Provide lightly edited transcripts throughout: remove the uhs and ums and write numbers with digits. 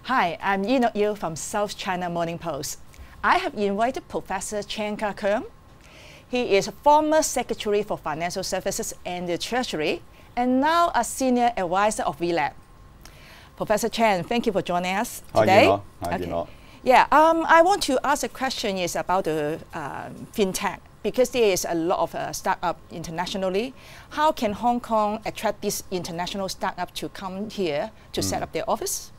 Hi, I'm Enoch from South China Morning Post. I have invited Professor Ka-keung. He is a former Secretary for Financial Services and the Treasury, and now a Senior Advisor of VLab. Professor Chen, thank you for joining us today. Hi, Enoch. Yeah, I want to ask a question is about the fintech, because there is a lot of startup internationally. How can Hong Kong attract this international startup to come here to set up their office?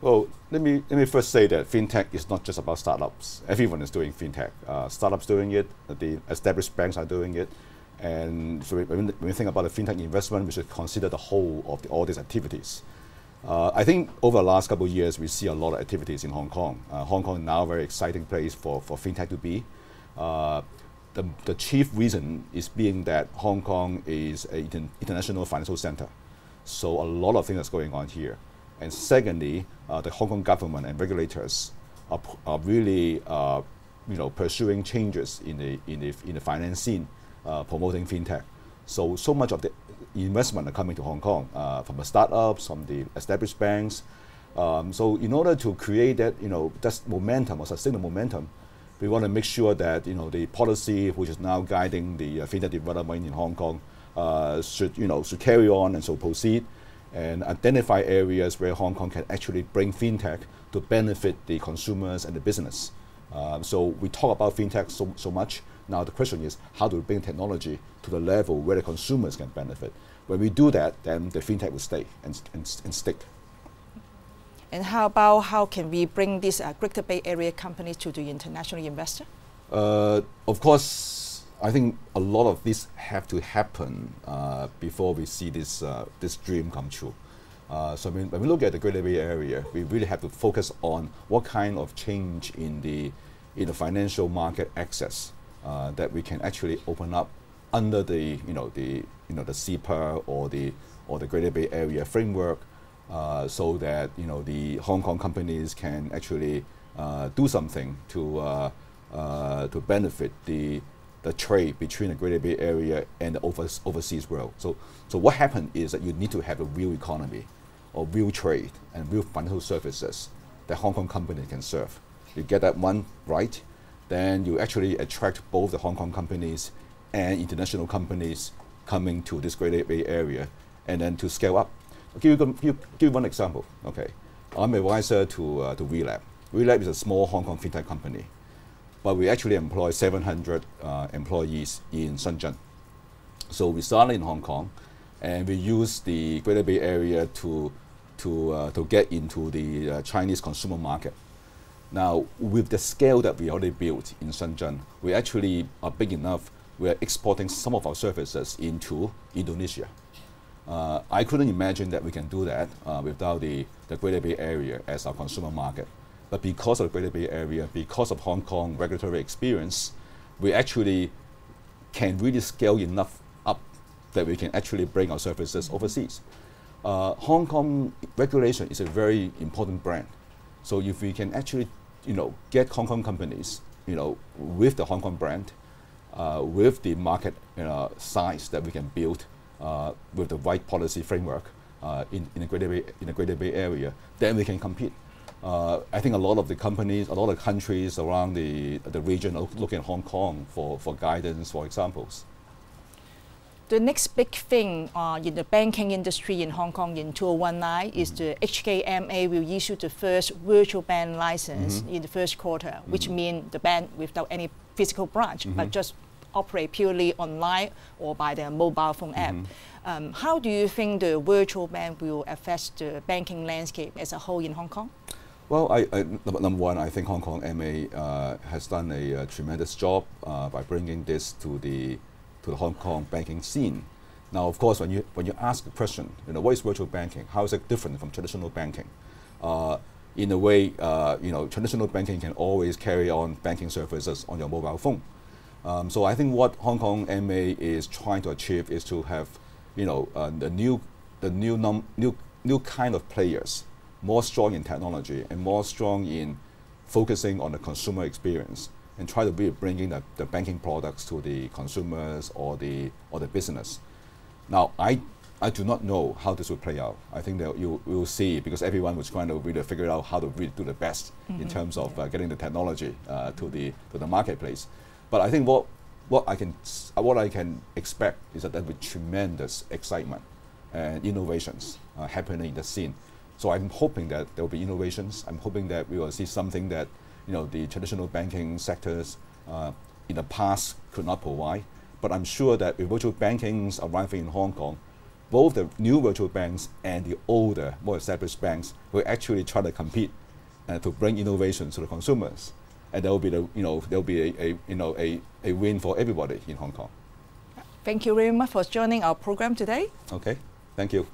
Well, let me first say that fintech is not just about startups. Everyone is doing fintech. Startups doing it, the established banks are doing it, and so when we think about the fintech investment, we should consider the whole of all these activities. I think over the last couple of years, we see a lot of activities in Hong Kong. Hong Kong is now a very exciting place for fintech to be. The chief reason is being that Hong Kong is an international financial center. So a lot of things are going on here. And secondly, the Hong Kong government and regulators are really pursuing changes in the finance scene, promoting fintech. So much of the investment are coming to Hong Kong from the startups, from the established banks. So in order to create that that momentum or sustain the momentum, we want to make sure that the policy which is now guiding the fintech development in Hong Kong should carry on and so proceed, and identify areas where Hong Kong can actually bring fintech to benefit the consumers and the business. So we talk about fintech so much. Now the question is how do we bring technology to the level where the consumers can benefit? When we do that, then the fintech will stay and stick. And how can we bring these Greater Bay Area companies to the international investor? Of course, I think a lot of this have to happen before we see this dream come true. So when we look at the Greater Bay Area, we really have to focus on what kind of change in the financial market access that we can actually open up under the CEPA or the Greater Bay Area framework, so that the Hong Kong companies can actually do something to benefit the trade between the Greater Bay Area and the overseas world. So what happened is that you need to have a real economy or real trade and real financial services that Hong Kong companies can serve. You get that one right, then you actually attract both the Hong Kong companies and international companies coming to this Greater Bay Area, and then to scale up. I'll give you one example. Okay, I'm an advisor to VLab. VLab is a small Hong Kong fintech company, but we actually employ 700 employees in Shenzhen. So we started in Hong Kong, and we use the Greater Bay Area to get into the Chinese consumer market. Now, with the scale that we already built in Shenzhen, we actually are big enough. We are exporting some of our services into Indonesia. I couldn't imagine that we can do that without the Greater Bay Area as our consumer market. But because of the Greater Bay Area, because of Hong Kong regulatory experience, we actually can really scale enough up that we can actually bring our services overseas. Hong Kong regulation is a very important brand. So if we can actually get Hong Kong companies with the Hong Kong brand, with the market size that we can build with the right policy framework in the Greater Bay Area, then we can compete. I think a lot of the companies, a lot of countries around the region are looking at Hong Kong for guidance, for examples. The next big thing in the banking industry in Hong Kong in 2019 is the HKMA will issue the first virtual bank license in the first quarter, which means the bank without any physical branch, but just operate purely online or by the mobile phone app. How do you think the virtual bank will affect the banking landscape as a whole in Hong Kong? Well, number one, I think Hong Kong MA has done a tremendous job by bringing this to the Hong Kong banking scene. Now, of course, when you ask the question, what is virtual banking? How is it different from traditional banking? In a way, traditional banking can always carry on banking services on your mobile phone. So I think what Hong Kong MA is trying to achieve is to have, the new kind of players, more strong in technology and more strong in focusing on the consumer experience, and try to be bringing the banking products to the consumers or the business. Now, I I do not know how this will play out. I think that you will see, because everyone was trying to really figure out how to really do the best in terms of getting the technology to the marketplace. But I think what I can expect is that there will be tremendous excitement and innovations happening in the scene. So I'm hoping that there will be innovations. I'm hoping that we will see something that the traditional banking sectors in the past could not provide. But I'm sure that with virtual bankings arriving in Hong Kong, both the new virtual banks and the older, more established banks will actually try to compete to bring innovation to the consumers, and there will be a win for everybody in Hong Kong. Thank you very much for joining our program today. Okay, thank you.